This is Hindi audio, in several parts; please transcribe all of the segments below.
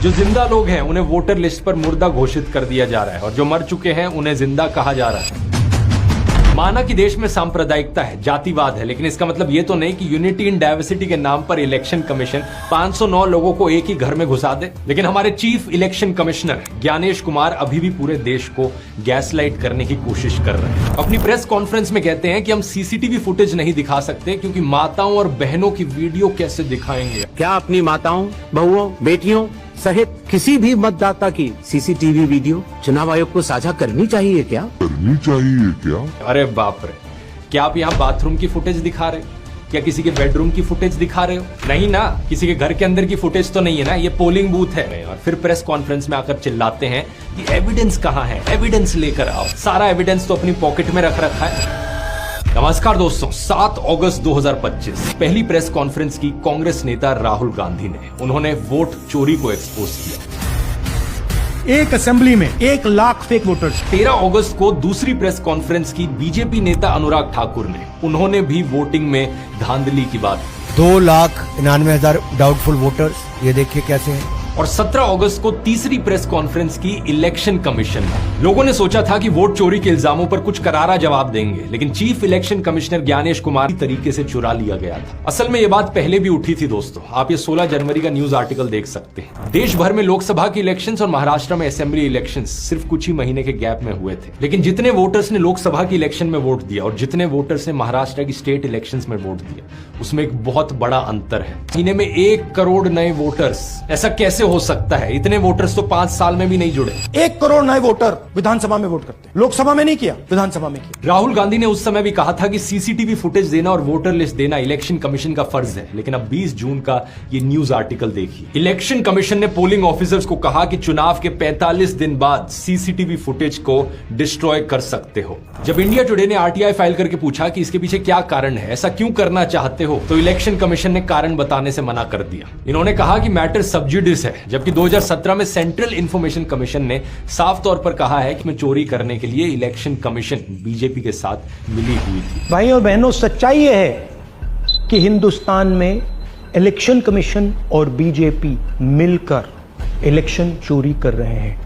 जो जिंदा लोग हैं उन्हें वोटर लिस्ट पर मुर्दा घोषित कर दिया जा रहा है और जो मर चुके हैं उन्हें जिंदा कहा जा रहा है। माना कि देश में सांप्रदायिकता है, जातिवाद है, लेकिन इसका मतलब ये तो नहीं कि यूनिटी इन डाइवर्सिटी के नाम पर इलेक्शन कमीशन 509 लोगों को एक ही घर में घुसा दे। लेकिन हमारे chief election commissioner Gyanesh Kumar अभी भी पूरे देश को गैसलाइट करने की कोशिश कर रहे हैं। अपनी प्रेस कॉन्फ्रेंस में कहते हैं कि हम सीसीटीवी फुटेज नहीं दिखा सकते क्योंकि माताओं और बहनों की वीडियो कैसे दिखाएंगे। क्या अपनी माताओं, बहुओं, बेटियों सहित किसी भी मतदाता की सीसीटीवी वीडियो चुनाव आयोग को साझा करनी चाहिए क्या? अरे बाप रे, क्या आप यहाँ बाथरूम की फुटेज दिखा रहे हो? क्या किसी के बेडरूम की फुटेज दिखा रहे हो? नहीं ना, किसी के घर के अंदर की फुटेज तो नहीं है ना, ये पोलिंग बूथ है। और फिर प्रेस कॉन्फ्रेंस में आकर चिल्लाते हैं कि एविडेंस कहाँ है, एविडेंस लेकर आओ। सारा एविडेंस तो अपनी पॉकेट में रख रखा है। नमस्कार दोस्तों, 7 अगस्त 2025 पहली प्रेस कॉन्फ्रेंस की कांग्रेस नेता राहुल गांधी ने। उन्होंने वोट चोरी को एक्सपोज किया। एक असेंबली में 1 लाख फेक वोटर्स। 13 अगस्त को दूसरी प्रेस कॉन्फ्रेंस की बीजेपी नेता अनुराग ठाकुर ने। उन्होंने भी वोटिंग में धांधली की बात। 2,99,000 डाउटफुल वोटर्स, ये देखिए कैसे है। और 17 अगस्त को तीसरी प्रेस कॉन्फ्रेंस की इलेक्शन कमीशन में। लोगों ने सोचा था कि वोट चोरी के इल्जामों पर कुछ करारा जवाब देंगे, लेकिन chief election commissioner Gyanesh Kumar तरीके से चुरा लिया गया था। असल में ये बात पहले भी उठी थी दोस्तों, आप ये 16 जनवरी का न्यूज आर्टिकल देख सकते हैं। देश भर में लोकसभा की इलेक्शंस और महाराष्ट्र में असेंबली इलेक्शंस सिर्फ कुछ ही महीने के गैप में हुए थे, लेकिन जितने वोटर्स ने लोकसभा की इलेक्शन में वोट दिया और जितने वोटर्स ने महाराष्ट्र की स्टेट इलेक्शन में वोट दिया, उसमें एक बहुत बड़ा अंतर है। महीने में 1 करोड़ नए वोटर्स, ऐसा कैसे हो सकता है? इतने वोटर्स तो 5 साल में भी नहीं जुड़े। 1 करोड़ नए वोटर विधानसभा में वोट करते हैं, लोकसभा में नहीं किया, विधानसभा में किया। राहुल गांधी ने उस समय भी कहा था कि सीसीटीवी फुटेज देना और वोटर लिस्ट देना इलेक्शन कमीशन का फर्ज है, लेकिन अब 20 जून का ये न्यूज आर्टिकल देखिए। इलेक्शन कमीशन ने पोलिंग ऑफिसर्स को कहा कि चुनाव के 45 दिन बाद सीसीटीवी फुटेज को डिस्ट्रॉय कर सकते हो। जब इंडिया टुडे ने आरटीआई फाइल करके पूछा कि इसके पीछे क्या कारण है, ऐसा क्यों करना चाहते हो, तो इलेक्शन कमीशन ने कारण बताने से मना कर दिया। इन्होंने कहा कि मैटर सब जुडिस है, जबकि 2017 में सेंट्रल इंफॉर्मेशन कमीशन ने साफ तौर पर कहा है कि चोरी करने के लिए इलेक्शन कमीशन बीजेपी के साथ मिली हुई थी। भाई और बहनों, सच्चाई यह है कि हिंदुस्तान में इलेक्शन कमीशन और बीजेपी मिलकर इलेक्शन चोरी कर रहे हैं।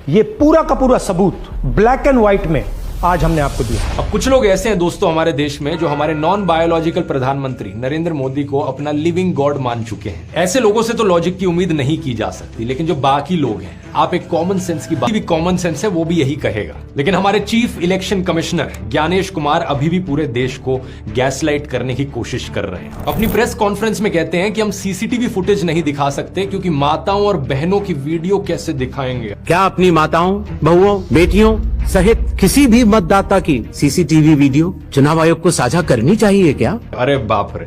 यह पूरा का पूरा सबूत ब्लैक एंड व्हाइट में आज हमने आपको दिया। अब कुछ लोग ऐसे हैं दोस्तों हमारे देश में जो हमारे नॉन बायोलॉजिकल प्रधानमंत्री नरेंद्र मोदी को अपना लिविंग गॉड मान चुके हैं। ऐसे लोगों से तो लॉजिक की उम्मीद नहीं की जा सकती, लेकिन जो बाकी लोग हैं, आप एक कॉमन सेंस की बात, भी कॉमन सेंस है, वो भी यही कहेगा। लेकिन हमारे chief election commissioner Gyanesh Kumar अभी भी पूरे देश को गैसलाइट करने की कोशिश कर रहे हैं। अपनी प्रेस कॉन्फ्रेंस में कहते हैं कि हम सीसीटीवी फुटेज नहीं दिखा सकते क्योंकि माताओं और बहनों की वीडियो कैसे दिखाएंगे। क्या अपनी माताओं, बहुओं, बेटियों सहित किसी भी मतदाता की सीसीटीवी वीडियो चुनाव आयोग को साझा करनी चाहिए क्या? अरे बाप रे,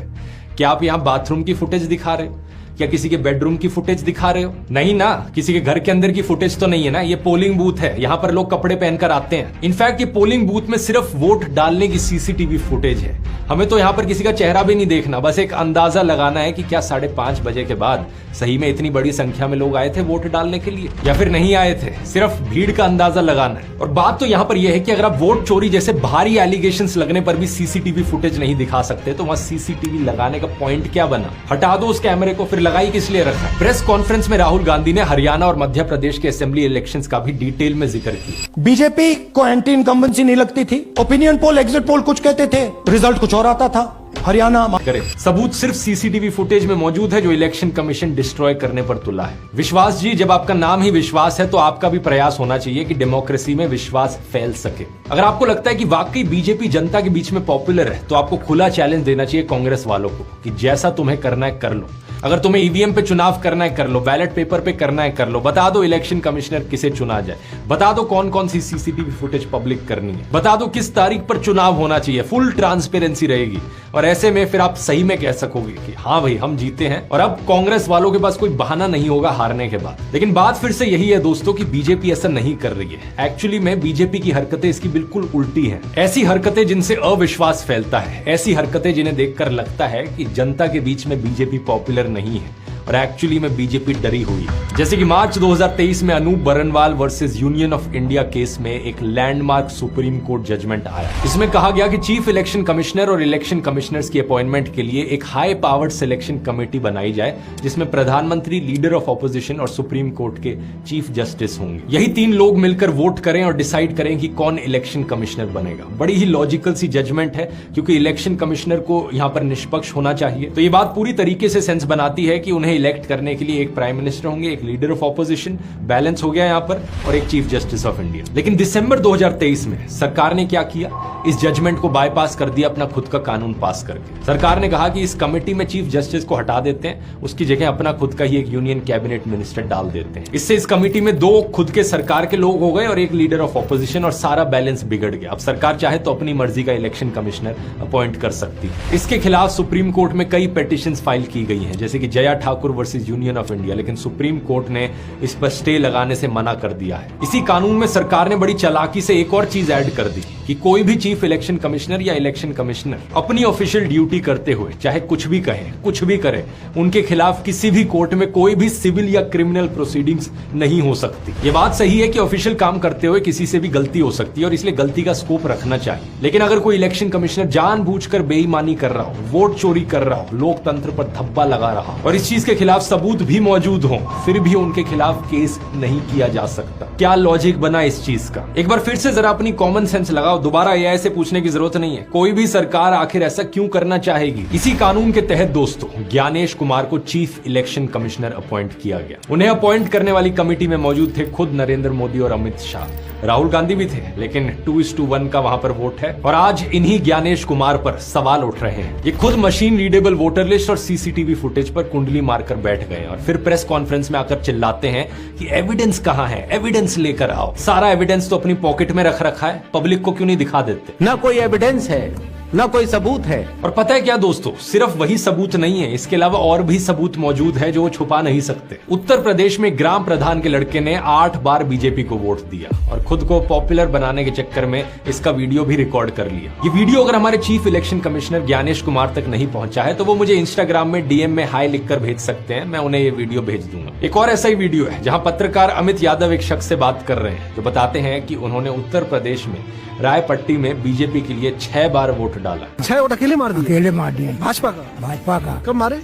क्या आप यहाँ बाथरूम की फुटेज दिखा रहे हो? क्या किसी के बेडरूम की फुटेज दिखा रहे हो? नहीं ना, किसी के घर के अंदर की फुटेज तो नहीं है ना, ये पोलिंग बूथ है। यहाँ पर लोग कपड़े पहनकर आते हैं। इनफैक्ट ये पोलिंग बूथ में सिर्फ वोट डालने की सीसीटीवी फुटेज है। हमें तो यहाँ पर किसी का चेहरा भी नहीं देखना, बस एक अंदाजा लगाना है कि क्या 5:30 बजे के बाद सही में इतनी बड़ी संख्या में लोग आए थे वोट डालने के लिए या फिर नहीं आए थे। सिर्फ भीड़ का अंदाजा लगाना है। और बात तो यहाँ पर यह है कि अगर आप वोट चोरी जैसे भारी एलिगेशंस लगने पर भी सीसीटीवी फुटेज नहीं दिखा सकते, तो वहां सीसीटीवी लगाने का पॉइंट क्या बना? हटा दो उस कैमरे को, फिर लगाई किस लिए रखा? प्रेस कॉन्फ्रेंस में राहुल गांधी ने हरियाणा और मध्य प्रदेश के असेंबली इलेक्शंस का भी डिटेल में जिक्र किया। बीजेपी को एंटी इनकम्बेंसी नहीं लगती थी। ओपिनियन पोल, एग्जिट पोल कुछ कहते थे, रिजल्ट कुछ और आता था। हरियाणा करे सबूत सिर्फ सीसीटीवी फुटेज में मौजूद है जो इलेक्शन कमीशन डिस्ट्रॉय करने पर तुला है। विश्वास जी, जब आपका नाम ही विश्वास है तो आपका भी प्रयास होना चाहिए कि डेमोक्रेसी में विश्वास फैल सके। अगर आपको लगता है कि वाकई बीजेपी जनता के बीच में पॉपुलर है, तो आपको खुला चैलेंज देना चाहिए कांग्रेस वालों को कि जैसा तुम्हें करना है कर लो। अगर तुम्हें ईवीएम पे चुनाव करना है कर लो, बैलेट पेपर पे करना है कर लो। बता दो इलेक्शन कमिश्नर किसे चुना जाए, बता दो कौन कौन सी सीसीटीवी फुटेज पब्लिक करनी है, बता दो किस तारीख पर चुनाव होना चाहिए। फुल ट्रांसपेरेंसी रहेगी और ऐसे में फिर आप सही में कह सकोगे कि हाँ भाई हम जीते हैं। और अब कांग्रेस वालों के पास कोई बहाना नहीं होगा हारने के बाद। लेकिन बात फिर से यही है दोस्तों कि बीजेपी ऐसा नहीं कर रही है। एक्चुअली में बीजेपी की हरकतें इसकी बिल्कुल उल्टी हैं। ऐसी हरकतें जिनसे अविश्वास फैलता है, ऐसी हरकतें जिन्हें देखकर लगता है कि जनता के बीच में बीजेपी पॉपुलर नहीं है। और एक्चुअली में बीजेपी डरी हुई है। जैसे कि मार्च 2023 में Anoop Barnwal versus union of India case में एक लैंडमार्क सुप्रीम कोर्ट जजमेंट आया। इसमें कहा गया कि चीफ इलेक्शन कमिश्नर और इलेक्शन कमिश्नर्स की अपॉइंटमेंट के लिए एक हाई पावर्ड सिलेक्शन कमेटी बनाई जाए, जिसमें प्रधानमंत्री, लीडर ऑफ ऑपोजिशन और सुप्रीम कोर्ट के चीफ जस्टिस होंगे। यही 3 लोग मिलकर वोट करें और डिसाइड करें कि कौन इलेक्शन कमिश्नर बनेगा। बड़ी ही लॉजिकल सी जजमेंट है, क्योंकि इलेक्शन कमिश्नर को यहां पर निष्पक्ष होना चाहिए। तो ये बात पूरी तरीके से सेंस बनाती है कि उन्हें इलेक्ट करने के लिए एक प्राइम मिनिस्टर होंगे, एक लीडर ऑफ ऑपोजिशन, बैलेंस हो गया यहां पर, और एक चीफ जस्टिस ऑफ इंडिया। लेकिन दिसंबर 2023 में सरकार ने क्या किया, इस जजमेंट को बाईपास कर दिया अपना खुद का कानून पास करके। सरकार ने कहा कि इस कमेटी में चीफ जस्टिस को हटा देते हैं, उसकी जगह अपना खुद का ही एक यूनियन कैबिनेट मिनिस्टर डाल देते हैं। इससे इस कमेटी में 2 खुद के सरकार के लोग हो गए और एक लीडर ऑफ ऑपोजिशन, और सारा बैलेंस बिगड़ गया। अब सरकार चाहे तो अपनी मर्जी का इलेक्शन कमिश्नर अपॉइंट कर सकती है। इसके खिलाफ सुप्रीम कोर्ट में कई पिटीशंस फाइल की गई हैं, जैसे कि Jaya Thakur versus union of India, लेकिन सुप्रीम कोर्ट ने इस पर स्टे लगाने से मना कर दिया है। इसी कानून में सरकार ने बड़ी चालाकी से एक और चीज ऐड कर दी कि कोई भी चीफ इलेक्शन कमिश्नर या इलेक्शन कमिश्नर अपनी ऑफिशियल ड्यूटी करते हुए चाहे कुछ भी कहें, कुछ भी करे, उनके खिलाफ किसी भी कोर्ट में कोई भी सिविल या क्रिमिनल प्रोसीडिंग्स नहीं हो सकती। ये बात सही है कि ऑफिशियल काम करते हुए किसी से भी गलती हो सकती है और इसलिए गलती का स्कोप रखना चाहिए। लेकिन अगर कोई इलेक्शन कमिश्नर जानबूझकर बेईमानी कर रहा हो, वोट चोरी कर रहा हो, लोकतंत्र पर धब्बा लगा रहा हो और इस चीज के खिलाफ सबूत भी मौजूद हो, फिर भी उनके खिलाफ केस नहीं किया जा सकता। क्या लॉजिक बना इस चीज का? एक बार फिर से जरा अपनी कॉमन सेंस लगाओ, दोबारा एआई से पूछने की जरूरत नहीं है। कोई भी सरकार आखिर ऐसा क्यों करना चाहेगी? इसी कानून के तहत दोस्तों ज्ञानेश कुमार को चीफ इलेक्शन कमिश्नर अपॉइंट किया गया। उन्हें अपॉइंट करने वाली कमेटी में मौजूद थे खुद नरेंद्र मोदी और अमित शाह, राहुल गांधी भी थे, लेकिन 2:1 का वहां पर वोट है। और आज इन्हीं ज्ञानेश कुमार पर सवाल उठ रहे हैं। ये खुद मशीन रीडेबल वोटर लिस्ट और सीसीटीवी फुटेज पर कुंडली मारकर बैठ गए और फिर प्रेस कॉन्फ्रेंस में आकर चिल्लाते हैं कि एविडेंस कहां है, एविडेंस लेकर आओ। सारा एविडेंस तो अपनी पॉकेट में रख रखा है, पब्लिक को क्यों नहीं दिखा देते? ना कोई एविडेंस है, ना कोई सबूत है। और पता है क्या दोस्तों, सिर्फ वही सबूत नहीं है, इसके अलावा और भी सबूत मौजूद है जो वो छुपा नहीं सकते। उत्तर प्रदेश में ग्राम प्रधान के लड़के ने 8 बार बीजेपी को वोट दिया और खुद को पॉपुलर बनाने के चक्कर में इसका वीडियो भी रिकॉर्ड कर लिया। ये वीडियो अगर हमारे chief election commissioner Gyanesh Kumar तक नहीं पहुंचा है तो वो मुझे इंस्टाग्राम में डीएम में हाई लिखकर भेज सकते हैं, मैं उन्हें ये वीडियो भेज दूंगा। एक और ऐसा ही वीडियो है जहां पत्रकार अमित यादव एक शख्स से बात कर रहे हैं जो बताते हैं कि उन्होंने उत्तर प्रदेश में रायपट्टी में बीजेपी के लिए 6 बार वोट डाला। 6 वोट अकेले मार दिए? अकेले मार दिए। भाजपा का कब मारे?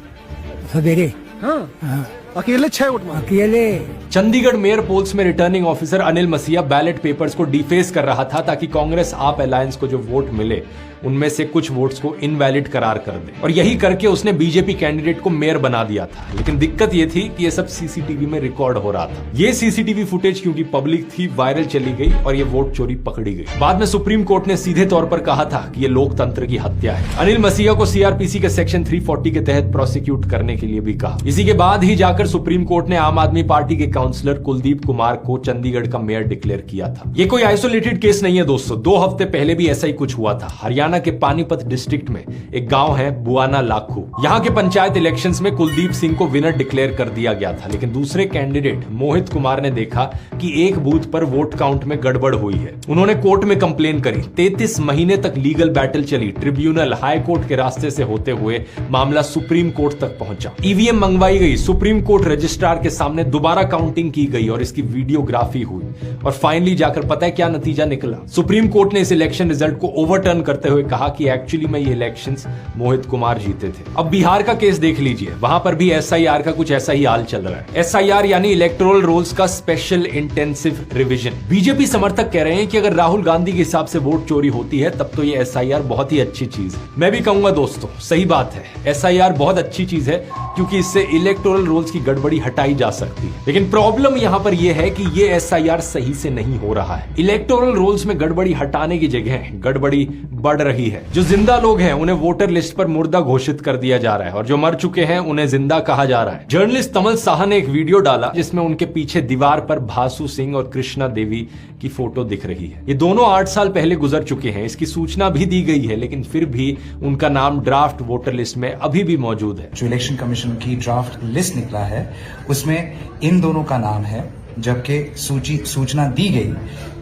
सवेरे। हाँ। अकेले 6 वोट मारे? अकेले। चंडीगढ़ मेयर पोल्स में रिटर्निंग ऑफिसर अनिल मसीहा बैलेट पेपर्स को डिफेस कर रहा था ताकि कांग्रेस आप अलायंस को जो वोट मिले उनमें से कुछ वोट्स को इनवैलिड करार कर दे, और यही करके उसने बीजेपी कैंडिडेट को मेयर बना दिया था। लेकिन दिक्कत यह थी कि यह सब सीसीटीवी में रिकॉर्ड हो रहा था। यह सीसीटीवी फुटेज क्योंकि पब्लिक थी, वायरल चली गई और यह वोट चोरी पकड़ी गई। बाद में सुप्रीम कोर्ट ने सीधे तौर पर कहा था कि यह लोकतंत्र की हत्या है। अनिल मसीहा को सीआरपीसी के सेक्शन 340 के तहत प्रोसिक्यूट करने के लिए भी कहा। इसी के बाद ही जाकर सुप्रीम कोर्ट ने आम आदमी पार्टी के काउंसलर कुलदीप कुमार को चंडीगढ़ का मेयर डिक्लेयर किया था। यह कोई आइसोलेटेड केस नहीं है दोस्तों, 2 हफ्ते पहले भी ऐसा ही कुछ हुआ था। हरियाणा के पानीपत डिस्ट्रिक्ट में एक गांव है बुआना लाखू, यहां के पंचायत इलेक्शंस में कुलदीप सिंह को विनर डिक्लेयर कर दिया गया था। लेकिन दूसरे कैंडिडेट मोहित कुमार ने देखा कि एक बूथ पर वोट काउंट में गड़बड़ हुई है। उन्होंने कोर्ट में कंप्लेन करी। 33 महीने तक लीगल बैटल चली, ट्रिब्यूनल, हाई कोर्ट के रास्ते से होते हुए मामला सुप्रीम कोर्ट तक पहुंचा। ईवीएम मंगवाई गई, सुप्रीम कोर्ट रजिस्ट्रार के सामने दोबारा काउंटिंग की गई और इसकी वीडियोग्राफी हुई और फाइनली जाकर पता है क्या नतीजा निकला? सुप्रीम कोर्ट ने इस इलेक्शन रिजल्ट को ओवरटर्न करते हुए कहा कि एक्चुअली में ये इलेक्शंस मोहित कुमार जीते थे। अब बिहार का केस देख लीजिए, वहां पर भी एसआईआर का कुछ ऐसा ही हाल चल रहा है। एसआईआर यानी इलेक्टोरल रोल्स का स्पेशल इंटेंसिव रिवीजन। बीजेपी समर्थक कह रहे हैं कि अगर राहुल गांधी के हिसाब से वोट चोरी होती है तब तो ये एसआईआर बहुत ही अच्छी चीज है। मैं भी कहूंगा दोस्तों, सही बात है, एसआईआर बहुत अच्छी चीज है क्योंकि इससे इलेक्टोरल रोल्स की गड़बड़ी हटाई जा सकती है। लेकिन प्रॉब्लम यहां पर यह है कि ये एसआईआर सही से नहीं हो रहा है। इलेक्टोरल रोल्स में गड़बड़ी हटाने की जगह गड़बड़ी बढ़ रही है। जो जिंदा लोग हैं उन्हें वोटर लिस्ट पर मुर्दा घोषित कर दिया जा रहा है और जो मर चुके हैं उन्हें जिंदा कहा जा रहा है। जर्नलिस्ट तमल साहा ने एक वीडियो डाला जिसमें उनके पीछे दीवार पर भासु सिंह और कृष्णा देवी की फोटो दिख रही है। ये दोनों 8 साल पहले गुजर चुके हैं, इसकी सूचना भी दी गई है, लेकिन फिर भी उनका नाम ड्राफ्ट वोटर लिस्ट में अभी भी मौजूद है। जो इलेक्शन कमीशन की ड्राफ्ट लिस्ट निकला है उसमें इन दोनों का नाम है, जबकि सूचना दी गई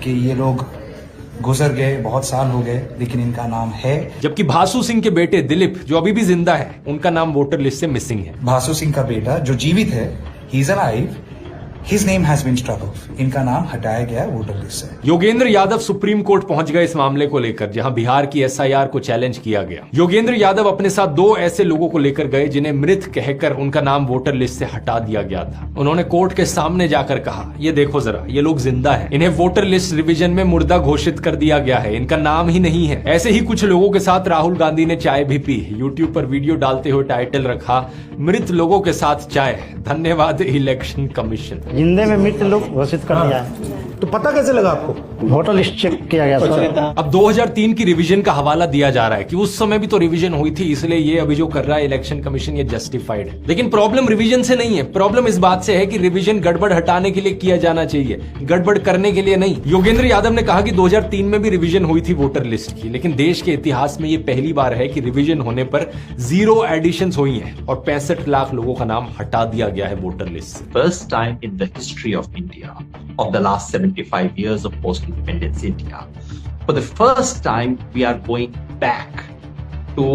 कि ये लोग गुजर गए, बहुत साल हो गए, लेकिन इनका नाम है। जबकि भासु सिंह के बेटे दिलीप, जो अभी भी जिंदा है, उनका नाम वोटर लिस्ट से मिसिंग है। भासु सिंह का बेटा जो जीवित है, he is alive, his name has been struck off, इनका नाम हटाया गया वोटर लिस्ट से। योगेंद्र यादव सुप्रीम कोर्ट पहुंच गए इस मामले को लेकर, जहां बिहार की एसआईआर को चैलेंज किया गया। योगेंद्र यादव अपने साथ 2 ऐसे लोगों को लेकर गए जिन्हें मृत कहकर उनका नाम वोटर लिस्ट से हटा दिया गया था। उन्होंने कोर्ट के सामने जाकर कहा, ये देखो जरा, ये लोग जिंदा हैं, इन्हें वोटर लिस्ट रिवीजन में मुर्दा घोषित कर दिया गया है, इनका नाम ही नहीं है। ऐसे ही कुछ लोगों के साथ राहुल गांधी ने चाय भी पी। यूट्यूब पर वीडियो डालते हुए टाइटल रखा, मृत लोगों के साथ चाय, धन्यवाद इलेक्शन कमीशन। जिंदे में मृत लोग घोषित कर दिया है। तो पता कैसे लगा आपको? वोटर लिस्ट चेक किया गया सर। अब 2003 की रिवीजन का हवाला दिया जा रहा है कि उस समय भी तो रिवीजन हुई थी, इसलिए ये अभी जो कर रहा है इलेक्शन कमीशन, ये जस्टिफाइड है। लेकिन प्रॉब्लम रिवीजन से नहीं है, प्रॉब्लम इस बात से है कि रिवीजन गड़बड़ हटाने के लिए किया जाना चाहिए, गड़बड़ करने के लिए नहीं। योगेंद्र यादव ने कहा कि 2003 में भी रिवीजन हुई थी वोटर लिस्ट की, लेकिन देश के इतिहास में ये पहली बार है कि रिवीजन होने पर 0 एडिशंस हुई हैं और 65 लाख लोगों का नाम हटा दिया गया है वोटर लिस्ट से। First time in the history of India, of the last 75 years of post-independence India, for the first time we are going back to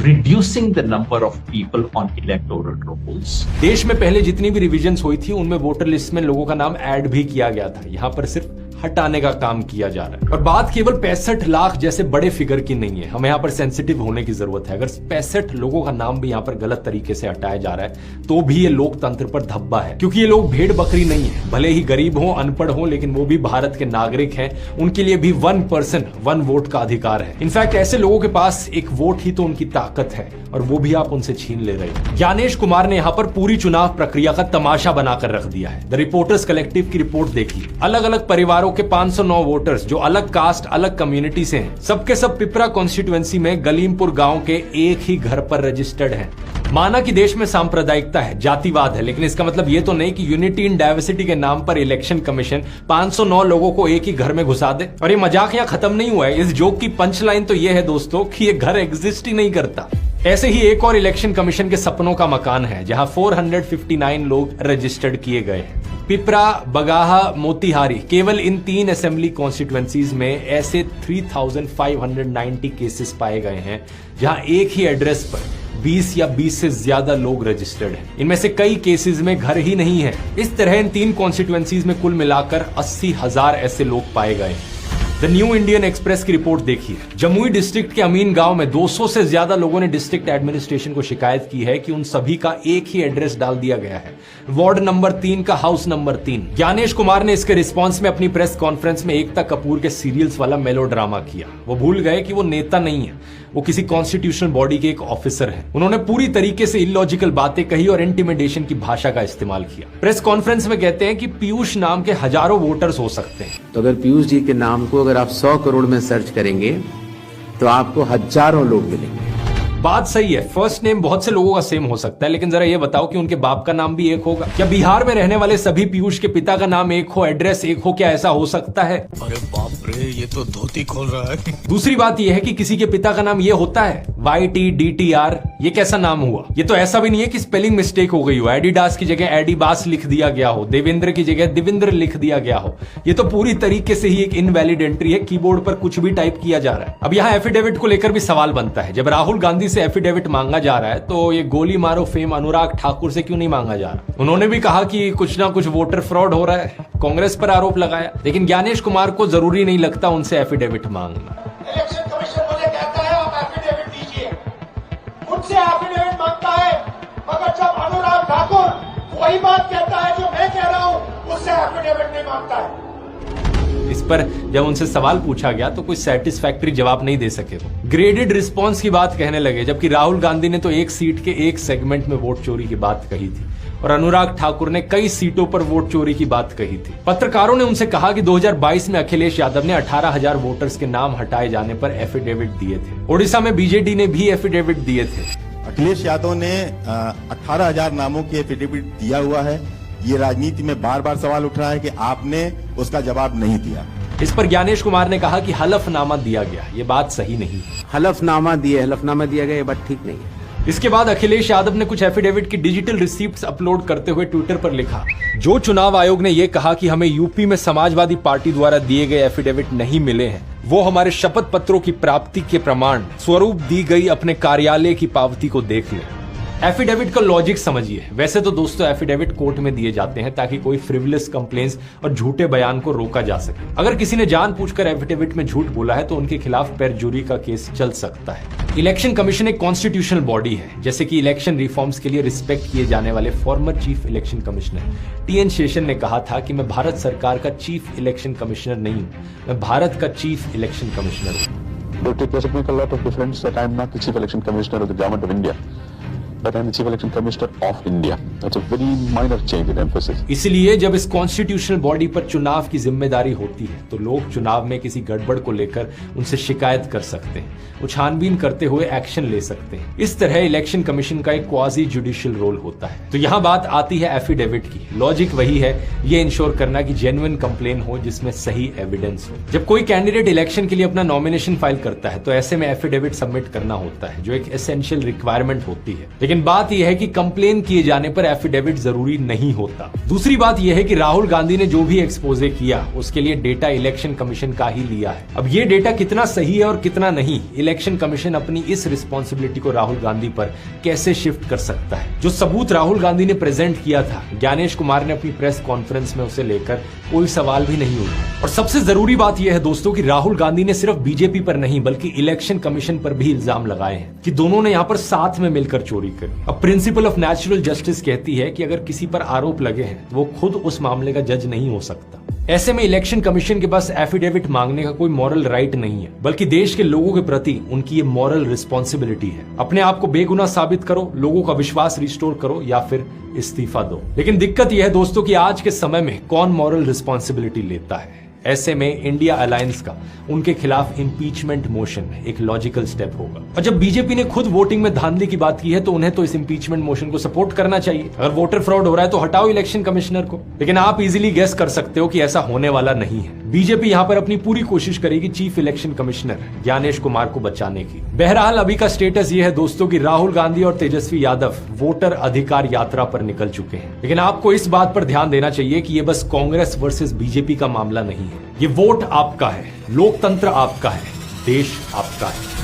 reducing the number of people on electoral rolls. देश में पहले जितनी भी रिवीजन्स हुई थी उनमें वोटर लिस्ट में लोगों का नाम ऐड भी किया गया था, यहाँ पर सिर्फ हटाने का काम किया जा रहा है। और बात केवल 65 लाख जैसे बड़े फिगर की नहीं है, हमें यहाँ पर सेंसिटिव होने की जरूरत है। अगर 65 लोगों का नाम भी यहाँ पर गलत तरीके से हटाया जा रहा है तो भी ये लोकतंत्र पर धब्बा है, क्योंकि ये लोग भेड़ बकरी नहीं है। भले ही गरीब हो, अनपढ़ हो, लेकिन वो भी भारत के नागरिक हैं, उनके लिए भी 1 पर्सन 1 वोट का अधिकार है। इनफैक्ट ऐसे लोगों के पास एक वोट ही तो उनकी ताकत है, और वो भी आप उनसे छीन ले रहे हैं। ज्ञानेश कुमार ने यहाँ पर पूरी चुनाव प्रक्रिया का तमाशा बनाकर रख दिया है। द रिपोर्टर्स कलेक्टिव की रिपोर्ट देखिए, अलग अलग परिवारों के 509 वोटर्स जो अलग कास्ट, अलग कम्युनिटी से हैं, सबके सब पिपरा कॉन्स्टिट्यूएंसी में गलीमपुर गांव के एक ही घर पर रजिस्टर्ड हैं। माना कि देश में सांप्रदायिकता है, जातिवाद है, लेकिन इसका मतलब ये तो नहीं कि यूनिटी इन डाइवर्सिटी के नाम पर इलेक्शन कमीशन 509 लोगों को एक ही घर में घुसा दे। और ये मजाक यहाँ खत्म नहीं हुआ है, इस जोक की पंच लाइन तो ये है दोस्तों कि ये घर एग्जिस्ट ही नहीं करता। ऐसे ही एक और इलेक्शन कमीशन के सपनों का मकान है, जहां 459 लोग रजिस्टर्ड किए गए हैं। पिपरा, बगाहा, मोतिहारी, केवल इन 3 असेंबली कॉन्स्टिट्यूएंसीज में ऐसे 3590 केसेस पाए गए हैं जहां एक ही एड्रेस पर 20 या 20 से ज्यादा लोग रजिस्टर्ड हैं। इनमें से कई केसेस में घर ही नहीं है। इस तरह इन 3 कॉन्स्टिट्यूएंसीज में कुल मिलाकर 80,000 ऐसे लोग पाए गए हैं। द न्यू इंडियन एक्सप्रेस की रिपोर्ट देखिए, जमुई डिस्ट्रिक्ट के अमीन गांव में 200 से ज्यादा लोगों ने डिस्ट्रिक्ट एडमिनिस्ट्रेशन को शिकायत की है कि उन सभी का एक ही एड्रेस डाल दिया गया है, वार्ड नंबर 3 का हाउस नंबर 3। ज्ञानेश कुमार ने इसके रिस्पांस में अपनी प्रेस कॉन्फ्रेंस में एकता कपूर के सीरियल्स वाला मेलोड्रामा किया। वो भूल गए कि वो नेता नहीं है, वो किसी कॉन्स्टिट्यूशनल बॉडी के एक ऑफिसर हैं। उन्होंने पूरी तरीके से इलॉजिकल बातें कही और इंटिमिडेशन की भाषा का इस्तेमाल किया। प्रेस कॉन्फ्रेंस में कहते हैं कि पीयूष नाम के हजारों वोटर्स हो सकते हैं। तो अगर पीयूष जी के नाम को अगर आप 100 करोड़ में सर्च करेंगे तो आपको हजारों लोग मिलेंगे। बात सही है, फर्स्ट नेम बहुत से लोगों का सेम हो सकता है, लेकिन जरा ये बताओ कि उनके बाप का नाम भी एक होगा? क्या बिहार में रहने वाले सभी पीयूष के पिता का नाम एक हो, एड्रेस एक हो? क्या ऐसा हो सकता है? अरे बाप रे, ये तो धोती खोल रहा है। दूसरी बात यह है कि किसी के पिता का नाम ये होता है, YTDTR, ये कैसा नाम हुआ? ये तो ऐसा भी नहीं है कि स्पेलिंग मिस्टेक हो गई हो, एडिडास की जगह एडिबास लिख दिया गया हो, देवेंद्र की जगह दिविंद्र लिख दिया गया हो। ये तो पूरी तरीके से ही एक इनवैलिड एंट्री है, कीबोर्ड पर कुछ भी टाइप किया जा रहा है। अब यहाँ एफिडेविट को लेकर भी सवाल बनता है। जब राहुल गांधी से एफिडेविट मांगा जा रहा है तो ये गोली मारो फेम अनुराग ठाकुर से क्यों नहीं मांगा जा रहा? उन्होंने भी कहा कि कुछ ना कुछ वोटर फ्रॉड हो रहा है, कांग्रेस पर आरोप लगाया, लेकिन ज्ञानेश कुमार को जरूरी नहीं लगता उनसे एफिडेविट मांगना। इलेक्शन कमीशन मुझे कहता है आप एफिडेविट दीजिए, मुझसे एफिडेविट मांगता है, मगर जब अनुराग ठाकुर वही बात कहता है जो मैं कह रहा हूं, उससे एफिडेविट नहीं मांगता है। इस पर जब उनसे सवाल पूछा गया तो कोई सेटिस्फैक्टरी जवाब नहीं दे सके। वो ग्रेडेड रिस्पांस की बात कहने लगे, जबकि राहुल गांधी ने तो एक सीट के एक सेगमेंट में वोट चोरी की बात कही थी और अनुराग ठाकुर ने कई सीटों पर वोट चोरी की बात कही थी। पत्रकारों ने उनसे कहा कि 2022 में अखिलेश यादव ने 18,000 वोटर्स के नाम हटाए जाने पर एफिडेविट दिए थे। ओडिशा में बीजेडी ने भी एफिडेविट दिए थे। अखिलेश यादव ने 18,000 नामों की एफिडेविट दिया हुआ है। ये राजनीति में बार बार सवाल उठ रहा है कि आपने उसका जवाब नहीं दिया। इस पर ज्ञानेश कुमार ने कहा कि हलफनामा दिया गया, ये बात सही नहीं। हलफनामा दिया गया, ये बात ठीक नहीं है। इसके बाद अखिलेश यादव ने कुछ एफिडेविट की डिजिटल रिसीप्ट्स अपलोड करते हुए ट्विटर पर लिखा, जो चुनाव आयोग ने यह कहा कि हमें यूपी में समाजवादी पार्टी द्वारा दिए गए एफिडेविट नहीं मिले हैं, वो हमारे शपथ पत्रों की प्राप्ति के प्रमाण स्वरूप दी गई अपने कार्यालय की पावती को देख ले। एफिडेविट का लॉजिक समझिए। वैसे तो दोस्तों एफिडेविट कोर्ट में दिए जाते हैं ताकि कोई फ्रिवलेस कंप्लेंट्स और झूठे बयान को रोका जा सके। अगर किसी ने जानबूझकर एफिडेविट में झूठ बोला है तो उनके खिलाफ पेरजुरी का केस चल सकता है। इलेक्शन कमीशन एक कॉन्स्टिट्यूशनल बॉडी है। जैसे कि इलेक्शन रिफॉर्म्स के लिए रिस्पेक्ट किए जाने वाले former chief election commissioner TN Seshan ने कहा था कि मैं भारत सरकार का चीफ इलेक्शन कमिश्नर नहीं हूं, मैं भारत का चीफ इलेक्शन कमिश्नर हूं। But I'm the Chief Election Commissioner of India. That's a very minor change in emphasis. इसलिए जब इस कॉन्स्टिट्यूशनल बॉडी पर चुनाव की जिम्मेदारी होती है तो लोग चुनाव में किसी गड़बड़ को लेकर उनसे शिकायत कर सकते हैं, वो छानबीन करते हुए एक्शन ले सकते हैं। इस तरह इलेक्शन कमीशन का एक क्वाजी जुडिशियल रोल होता है। तो यहाँ बात आती है एफिडेविट की। लॉजिक वही है, ये इंश्योर करना कि जेन्युइन कंप्लेन हो जिसमें सही एविडेंस हो। जब कोई कैंडिडेट इलेक्शन के लिए अपना नॉमिनेशन फाइल करता है तो ऐसे में एफिडेविट सबमिट करना होता है, जो एक एसेंशियल रिक्वायरमेंट होती है। लेकिन बात यह है कि कंप्लेन किए जाने पर एफिडेविट जरूरी नहीं होता। दूसरी बात यह है कि राहुल गांधी ने जो भी एक्सपोजे किया उसके लिए डेटा इलेक्शन कमीशन का ही लिया है। अब ये डेटा कितना सही है और कितना नहीं, इलेक्शन कमीशन अपनी इस रिस्पॉन्सिबिलिटी को राहुल गांधी पर कैसे शिफ्ट कर सकता है। जो सबूत राहुल गांधी ने प्रेजेंट किया था, ज्ञानेश कुमार ने अपनी प्रेस कॉन्फ्रेंस में उसे लेकर कोई सवाल भी नहीं उठाया। और सबसे जरूरी बात यह है दोस्तों कि राहुल गांधी ने सिर्फ बीजेपी पर नहीं बल्कि इलेक्शन कमीशन पर भी इल्जाम लगाए हैं कि दोनों ने यहाँ पर साथ में मिलकर चोरी करी। अब प्रिंसिपल ऑफ नेचुरल जस्टिस कहती है कि अगर किसी पर आरोप लगे हैं तो वो खुद उस मामले का जज नहीं हो सकता। ऐसे में इलेक्शन कमीशन के पास एफिडेविट मांगने का कोई मॉरल राइट नहीं है, बल्कि देश के लोगों के प्रति उनकी ये मॉरल रिस्पॉन्सिबिलिटी है। अपने आप को बेगुनाह साबित करो, लोगों का विश्वास रिस्टोर करो या फिर इस्तीफा दो। लेकिन दिक्कत यह है दोस्तों कि आज के समय में कौन मॉरल रिस्पॉन्सिबिलिटी लेता है। ऐसे में इंडिया अलायंस का उनके खिलाफ इंपीचमेंट मोशन एक लॉजिकल स्टेप होगा। और जब बीजेपी ने खुद वोटिंग में धांधली की बात की है तो उन्हें तो इस इंपीचमेंट मोशन को सपोर्ट करना चाहिए। अगर वोटर फ्रॉड हो रहा है तो हटाओ इलेक्शन कमिश्नर को। लेकिन आप इजीली गेस कर सकते हो कि ऐसा होने वाला नहीं है। बीजेपी यहाँ पर अपनी पूरी कोशिश करेगी chief election commissioner Gyanesh Kumar को बचाने की। बहरहाल अभी का स्टेटस ये है दोस्तों कि राहुल गांधी और तेजस्वी यादव वोटर अधिकार यात्रा पर निकल चुके हैं। लेकिन आपको इस बात पर ध्यान देना चाहिए कि ये बस कांग्रेस वर्सेस बीजेपी का मामला नहीं है। ये वोट आपका है, लोकतंत्र आपका है, देश आपका है।